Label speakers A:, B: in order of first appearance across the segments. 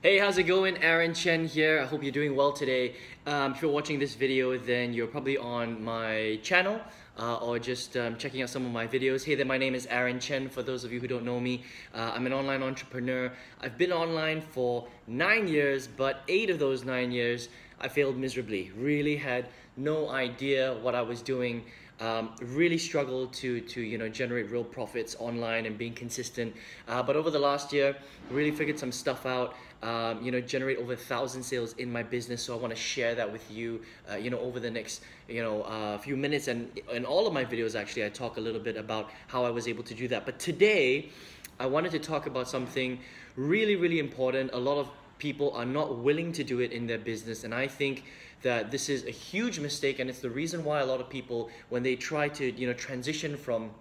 A: Hey, how's it going? Aaron Chen here. I hope you're doing well today. If you're watching this video, then you're probably on my channel or just checking out some of my videos. Hey there, my name is Aaron Chen. For those of you who don't know me, I'm an online entrepreneur. I've been online for 9 years, but 8 of those 9 years, I failed miserably. Really had no idea what I was doing. Really struggled to generate real profits online and being consistent. But over the last year, really figured some stuff out. Generate over 1,000 sales in my business. So I want to share that with you. Over the next few minutes, and in all of my videos actually, I talk a little bit about how I was able to do that. But today, I wanted to talk about something really important. A lot of people are not willing to do it in their business, and I think that this is a huge mistake, and it's the reason why a lot of people, when they try to transition from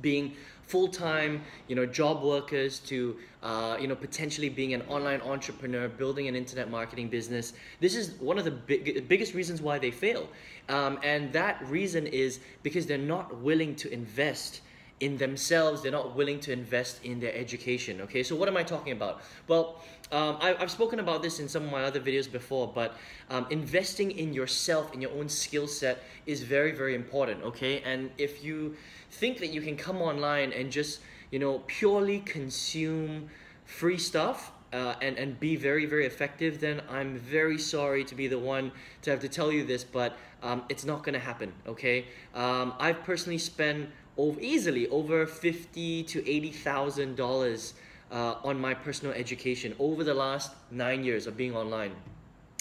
A: being full-time job workers to potentially being an online entrepreneur, building an internet marketing business, this is one of the biggest reasons why they fail, and that reason is because they're not willing to invest in themselves. They're not willing to invest in their education. Okay, so what am I talking about? Well, I've spoken about this in some of my other videos before, but investing in yourself, in your own skill set, is very important. Okay, and if you think that you can come online and just purely consume free stuff and be very effective, then I'm very sorry to be the one to have to tell you this, but it's not gonna happen. Okay, I've personally spent easily over $50,000 to $80,000 on my personal education over the last 9 years of being online.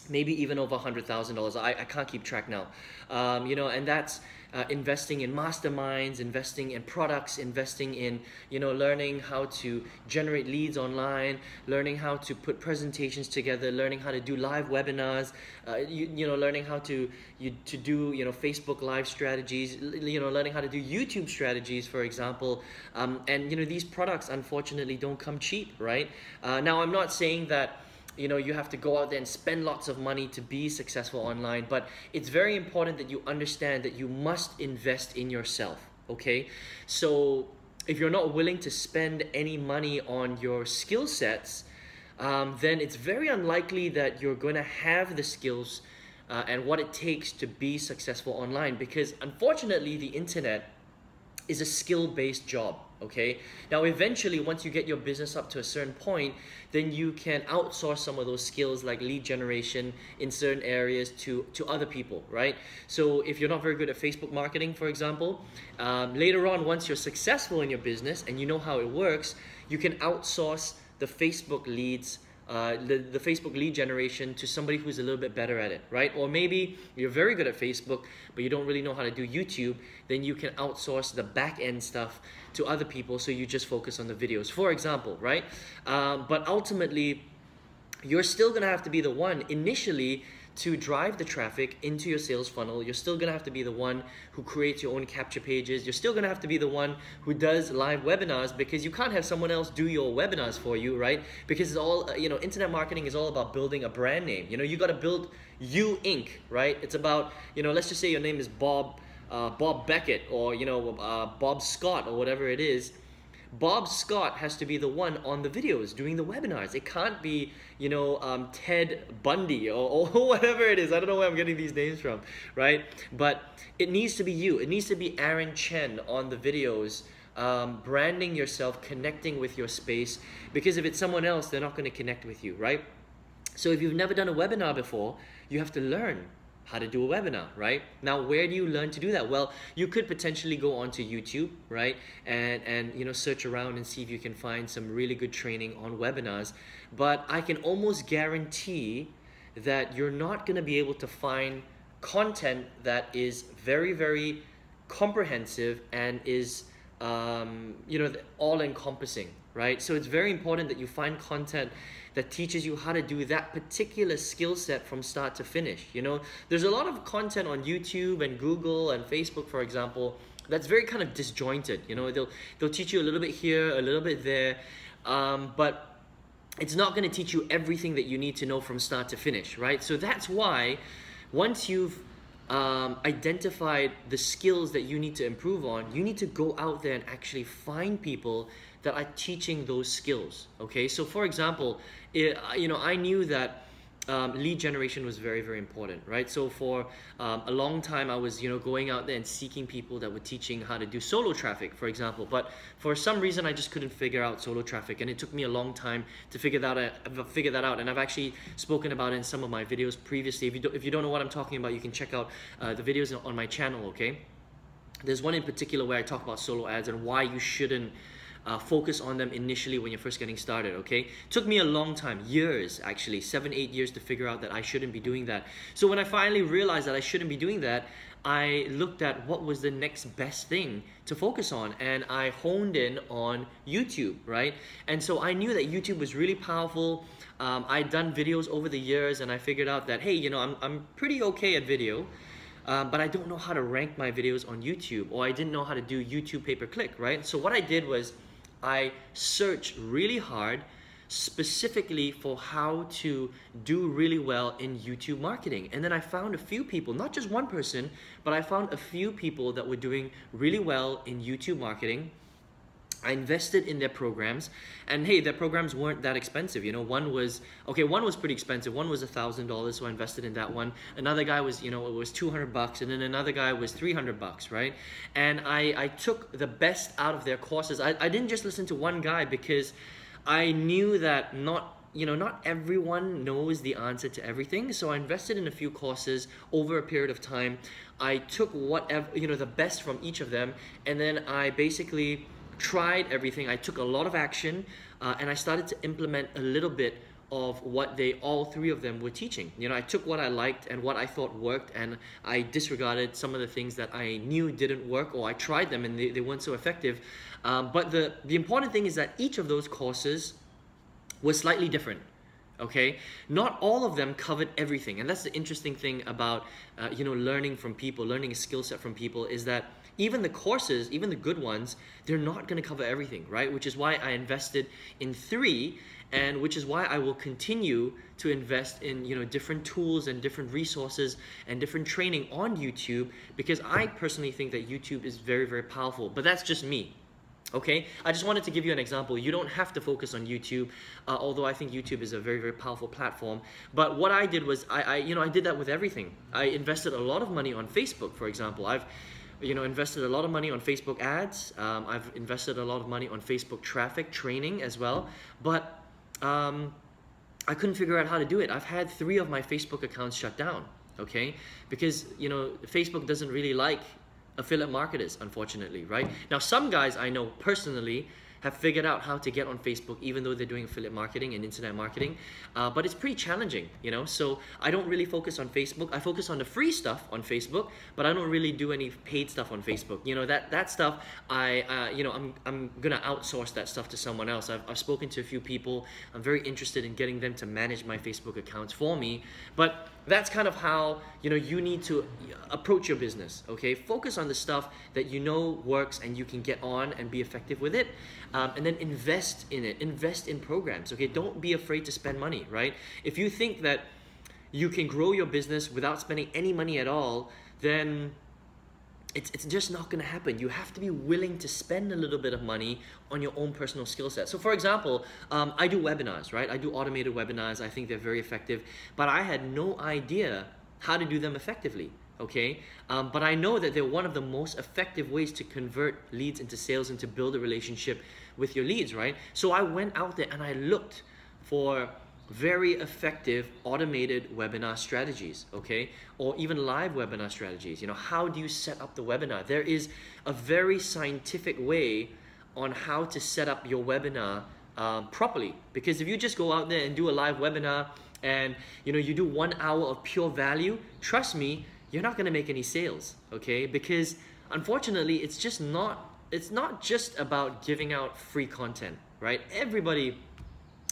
A: Maybe even over $100,000. I can't keep track now. And that's investing in masterminds, investing in products, investing in learning how to generate leads online, learning how to put presentations together, learning how to do live webinars, learning how to do Facebook live strategies, learning how to do YouTube strategies, for example. And these products unfortunately don't come cheap, right? Now I'm not saying that you have to go out there and spend lots of money to be successful online, but it's very important that you understand that you must invest in yourself, okay? So if you're not willing to spend any money on your skill sets, then it's very unlikely that you're going to have the skills and what it takes to be successful online, because unfortunately the internet is a skill-based job. Okay, now eventually once you get your business up to a certain point, then you can outsource some of those skills like lead generation in certain areas to other people, right? So if you're not very good at Facebook marketing, for example, later on, once you're successful in your business and you know how it works, you can outsource the Facebook leads, the Facebook lead generation to somebody who's a little bit better at it, right? Or maybe you're very good at Facebook, but you don't really know how to do YouTube, then you can outsource the back end stuff to other people, so you just focus on the videos, for example, right? But ultimately, you're still gonna have to be the one initially to drive the traffic into your sales funnel. You're still gonna have to be the one who creates your own capture pages. You're still gonna have to be the one who does live webinars, because you can't have someone else do your webinars for you, right? Because it's all, internet marketing is all about building a brand name. You gotta build You Inc., right? It's about, let's just say your name is Bob Beckett, or Bob Scott, or whatever it is. Bob Scott has to be the one on the videos doing the webinars. It can't be Ted Bundy or whatever it is. I don't know where I'm getting these names from, right? But it needs to be you. It needs to be Aaron Chen on the videos, branding yourself, connecting with your space, because if it's someone else, they're not going to connect with you, right? So if you've never done a webinar before, you have to learn how to do a webinar, right? Now, where do you learn to do that? Well, you could potentially go onto YouTube, right? And search around and see if you can find some really good training on webinars. But I can almost guarantee that you're not gonna be able to find content that is very comprehensive and is all-encompassing, right? So it's very important that you find content that teaches you how to do that particular skill set from start to finish. There's a lot of content on YouTube and Google and Facebook, for example, that's very kind of disjointed. They'll teach you a little bit here, a little bit there, but it's not going to teach you everything that you need to know from start to finish, right? So that's why once you've identified the skills that you need to improve on, you need to go out there and actually find people that are teaching those skills. Okay, so for example, I knew that lead generation was very, very important, right? So for a long time, I was, going out there and seeking people that were teaching how to do solo traffic, for example. But for some reason, I just couldn't figure out solo traffic, and it took me a long time to figure that out. And I've actually spoken about it in some of my videos previously. If you don't know what I'm talking about, you can check out the videos on my channel. Okay, there's one in particular where I talk about solo ads and why you shouldn't focus on them initially when you're first getting started. Okay, took me a long time, years actually, 7-8 years to figure out that I shouldn't be doing that. So when I finally realized that I shouldn't be doing that, I looked at what was the next best thing to focus on, and I honed in on YouTube, right? And so I knew that YouTube was really powerful. I'd done videos over the years, and I figured out that, hey, I'm pretty okay at video, but I don't know how to rank my videos on YouTube, or I didn't know how to do YouTube pay-per-click, right? So what I did was I searched really hard specifically for how to do really well in YouTube marketing. And then I found a few people, not just one person, but I found a few people that were doing really well in YouTube marketing. I invested in their programs, and hey, their programs weren't that expensive. One was pretty expensive. One was $1,000, so I invested in that one. Another guy was, it was $200, and then another guy was $300, right? And I took the best out of their courses. I didn't just listen to one guy, because I knew that not everyone knows the answer to everything. So I invested in a few courses over a period of time. I took whatever, the best from each of them, and then I basically tried everything. I took a lot of action, and I started to implement a little bit of what all three of them were teaching. I took what I liked and what I thought worked, and I disregarded some of the things that I knew didn't work, or I tried them and they weren't so effective. But the important thing is that each of those courses was slightly different. Okay, not all of them covered everything, and that's the interesting thing about learning from people, learning a skill set from people, is that even the courses, even the good ones, they're not going to cover everything, right? Which is why I invested in 3, and which is why I will continue to invest in different tools and different resources and different training on YouTube, because I personally think that YouTube is very, very powerful. But that's just me. Okay, I just wanted to give you an example. You don't have to focus on YouTube, although I think YouTube is a very, very powerful platform. But what I did was I did that with everything. I invested a lot of money on Facebook, for example. I've invested a lot of money on Facebook ads. I've invested a lot of money on Facebook traffic training as well. But I couldn't figure out how to do it. I've had 3 of my Facebook accounts shut down. Okay, because Facebook doesn't really like affiliate marketers, unfortunately, right? Now, some guys I know personally have figured out how to get on Facebook, even though they're doing affiliate marketing and internet marketing, but it's pretty challenging, so I don't really focus on Facebook. I focus on the free stuff on Facebook, but I don't really do any paid stuff on Facebook. That stuff, I'm gonna outsource that stuff to someone else. I've spoken to a few people. I'm very interested in getting them to manage my Facebook accounts for me, but that's kind of how you need to approach your business. Okay, focus on the stuff that works and you can get on and be effective with it, and then invest in it. Invest in programs. Okay, don't be afraid to spend money. Right? If you think that you can grow your business without spending any money at all, then it's just not going to happen. You have to be willing to spend a little bit of money on your own personal skill set. So for example, I do webinars, right? I do automated webinars. I think they're very effective, but I had no idea how to do them effectively. Okay, but I know that they're one of the most effective ways to convert leads into sales and to build a relationship with your leads, right? So I went out there and I looked for very effective automated webinar strategies, okay, or even live webinar strategies. How do you set up the webinar? There is a very scientific way on how to set up your webinar properly, because if you just go out there and do a live webinar and you do 1 hour of pure value, trust me, you're not going to make any sales. Okay, because unfortunately it's not just about giving out free content, right?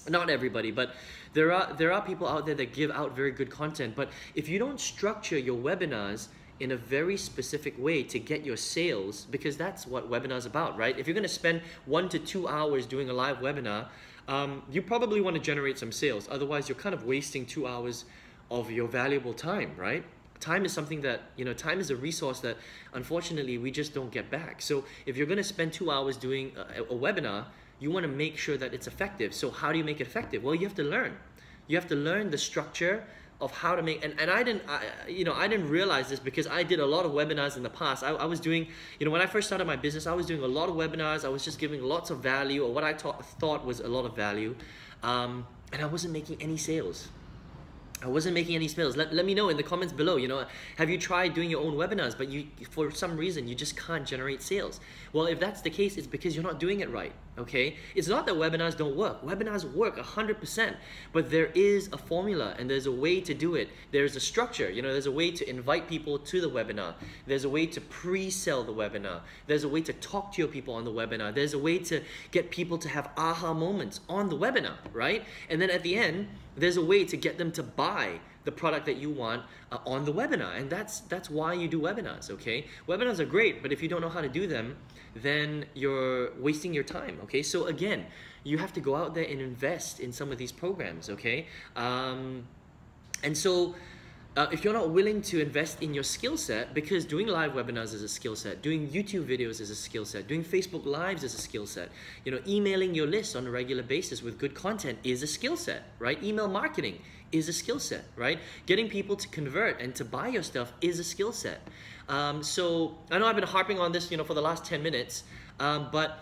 A: Not everybody, but there are people out there that give out very good content. But if you don't structure your webinars in a very specific way to get your sales, because that's what webinars about, right? If you're going to spend 1 to 2 hours doing a live webinar, you probably want to generate some sales. Otherwise, you're kind of wasting 2 hours of your valuable time, right? Time is something that, time is a resource that unfortunately we just don't get back. So if you're going to spend 2 hours doing a webinar, you want to make sure that it's effective. So how do you make it effective? Well, you have to learn. You have to learn the structure of how to make, and I didn't realize this because I did a lot of webinars in the past. I was doing, when I first started my business, I was doing a lot of webinars. I was just giving lots of value, or what I thought was a lot of value, and I wasn't making any sales. I wasn't making any sales. Let me know in the comments below, have you tried doing your own webinars, but for some reason, you just can't generate sales? Well, if that's the case, it's because you're not doing it right, okay? It's not that webinars don't work. Webinars work 100%, but there is a formula and there's a way to do it. There's a structure, there's a way to invite people to the webinar. There's a way to pre-sell the webinar. There's a way to talk to your people on the webinar. There's a way to get people to have aha moments on the webinar, right? And then at the end, there's a way to get them to buy the product that you want on the webinar. And that's why you do webinars, okay? Webinars are great, but if you don't know how to do them, then you're wasting your time, okay? So again, you have to go out there and invest in some of these programs, okay? And so if you're not willing to invest in your skill set, because doing live webinars is a skill set, doing YouTube videos is a skill set, doing Facebook Lives is a skill set, emailing your list on a regular basis with good content is a skill set, right? Email marketing is a skill set, right? Getting people to convert and to buy your stuff is a skill set. So I know I've been harping on this, for the last 10 minutes, but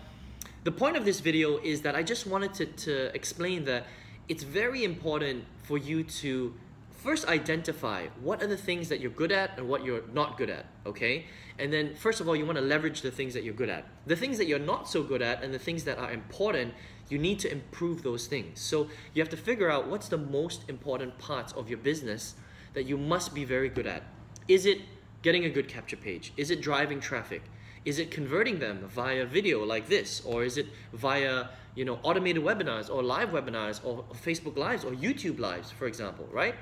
A: the point of this video is that I just wanted to explain that it's very important for you to first identify what are the things that you're good at and what you're not good at, okay? And then first of all, you want to leverage the things that you're good at. The things that you're not so good at and the things that are important, you need to improve those things. So you have to figure out what's the most important parts of your business that you must be very good at. Is it getting a good capture page? Is it driving traffic? Is it converting them via video like this? Or is it via, automated webinars or live webinars or Facebook Lives or YouTube Lives, for example, right?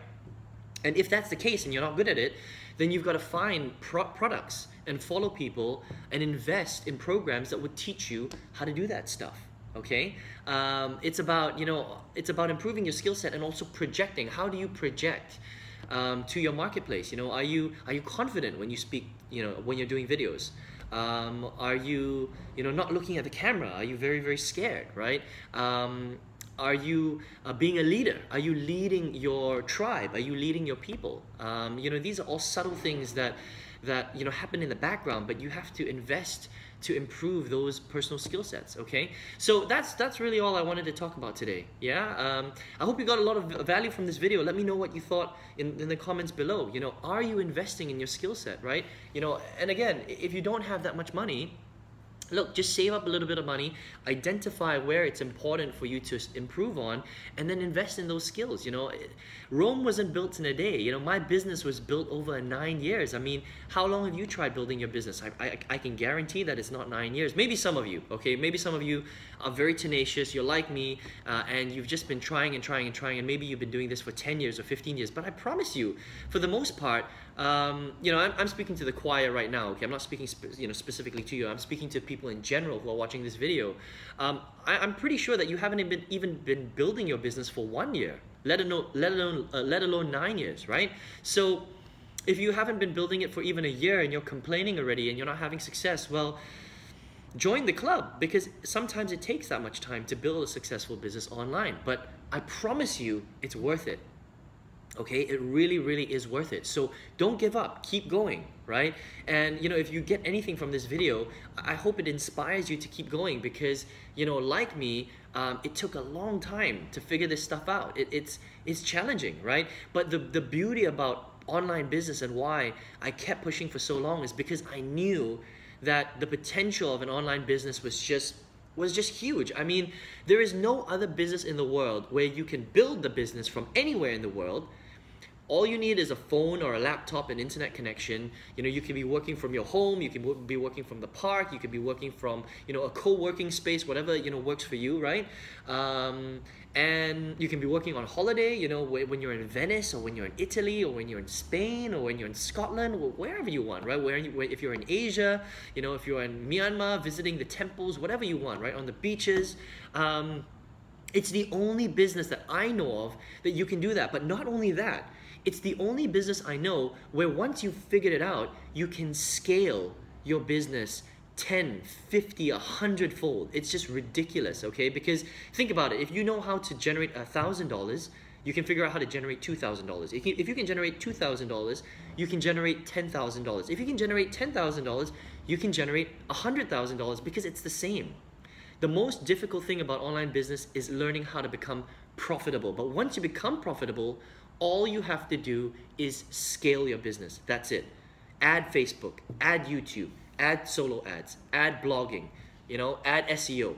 A: And if that's the case and you're not good at it, then you've got to find products and follow people and invest in programs that would teach you how to do that stuff, okay? It's about, it's about improving your skill set and also projecting. How do you project to your marketplace? Are you confident when you speak, when you're doing videos? Are you, not looking at the camera? Are you very, very scared, right? Are you being a leader? Are you leading your tribe? Are you leading your people? These are all subtle things that happen in the background, but you have to invest to improve those personal skill sets, okay? So that's really all I wanted to talk about today, yeah? I hope you got a lot of value from this video. Let me know what you thought in the comments below. Are you investing in your skill set, right? And again, if you don't have that much money, look, just save up a little bit of money, identify where it's important for you to improve on, and then invest in those skills. Rome wasn't built in a day. My business was built over 9 years. I mean, how long have you tried building your business? I can guarantee that it's not 9 years. Maybe some of you, okay? Maybe some of you are very tenacious, you're like me, and you've just been trying and trying and trying, and maybe you've been doing this for 10 years or 15 years. But I promise you, for the most part, I'm speaking to the choir right now, okay? I'm not speaking specifically to you. I'm speaking to people in general who are watching this video. I'm pretty sure that you haven't even been building your business for 1 year, let alone 9 years, right? So if you haven't been building it for even a year and you're complaining already and you're not having success, well, join the club, because sometimes it takes that much time to build a successful business online. But I promise you, it's worth it. Okay, it really, really is worth it. So don't give up, keep going, right? And if you get anything from this video, I hope it inspires you to keep going, because like me, it took a long time to figure this stuff out. It's challenging, right? But the beauty about online business and why I kept pushing for so long is because I knew that the potential of an online business was just huge. I mean, there is no other business in the world where you can build the business from anywhere in the world. All you need is a phone or a laptop and internet connection. You can be working from your home, you can be working from the park, you could be working from, a co-working space, whatever, works for you, right? And you can be working on holiday, when you're in Venice, or when you're in Italy, or when you're in Spain, or when you're in Scotland, or wherever you want, right? If you're in Asia, if you're in Myanmar, visiting the temples, whatever you want, right? On the beaches. It's the only business that I know of that you can do that. But not only that, it's the only business I know where once you've figured it out, you can scale your business 10, 50, 100-fold. It's just ridiculous, okay? Because think about it. If you know how to generate $1,000, you can figure out how to generate $2,000. If you can generate $2,000, you can generate $10,000. If you can generate $10,000, you can generate $100,000 because it's the same. The most difficult thing about online business is learning how to become profitable. But once you become profitable, all you have to do is scale your business. That's it. Add Facebook, add YouTube, add solo ads, add blogging, add SEO.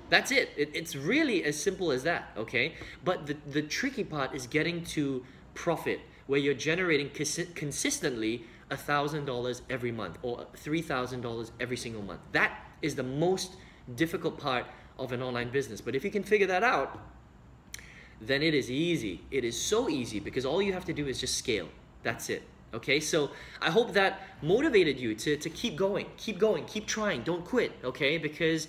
A: That's it. It's really as simple as that, okay? But the tricky part is getting to profit, where you're generating consistently $1,000 every month or $3,000 every single month. That is the most difficult part of an online business. But if you can figure that out, then it is easy. It is so easy because all you have to do is just scale. That's it. Okay, so I hope that motivated you to keep going, keep trying, don't quit, okay? Because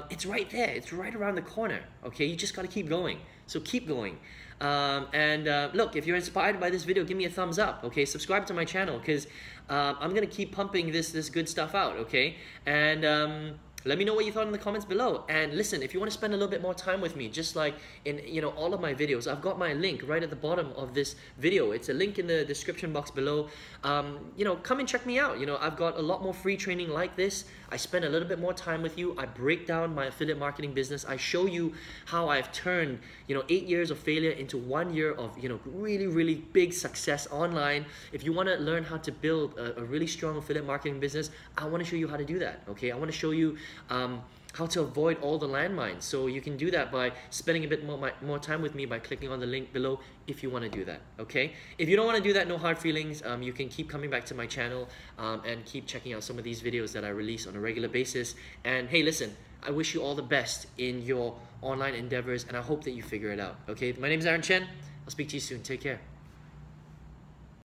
A: it's right there, it's right around the corner, okay? You just gotta keep going, so keep going. Look, if you're inspired by this video, give me a thumbs up, okay? Subscribe to my channel, because I'm gonna keep pumping this good stuff out, okay? And let me know what you thought in the comments below. And listen, if you want to spend a little bit more time with me, just like in all of my videos, I've got my link right at the bottom of this video. It's a link in the description box below. Come and check me out. I've got a lot more free training like this. I spend a little bit more time with you. I break down my affiliate marketing business. I show you how I've turned 8 years of failure into 1 year of really big success online. If you want to learn how to build a really strong affiliate marketing business, I want to show you how to do that. Okay, I want to show you how to avoid all the landmines. So you can do that by spending a bit more time with me by clicking on the link below if you want to do that, okay? If you don't want to do that, no hard feelings. You can keep coming back to my channel and keep checking out some of these videos that I release on a regular basis. And hey, listen, I wish you all the best in your online endeavors, and I hope that you figure it out, okay? My name is Aaron Chen. I'll speak to you soon. Take care.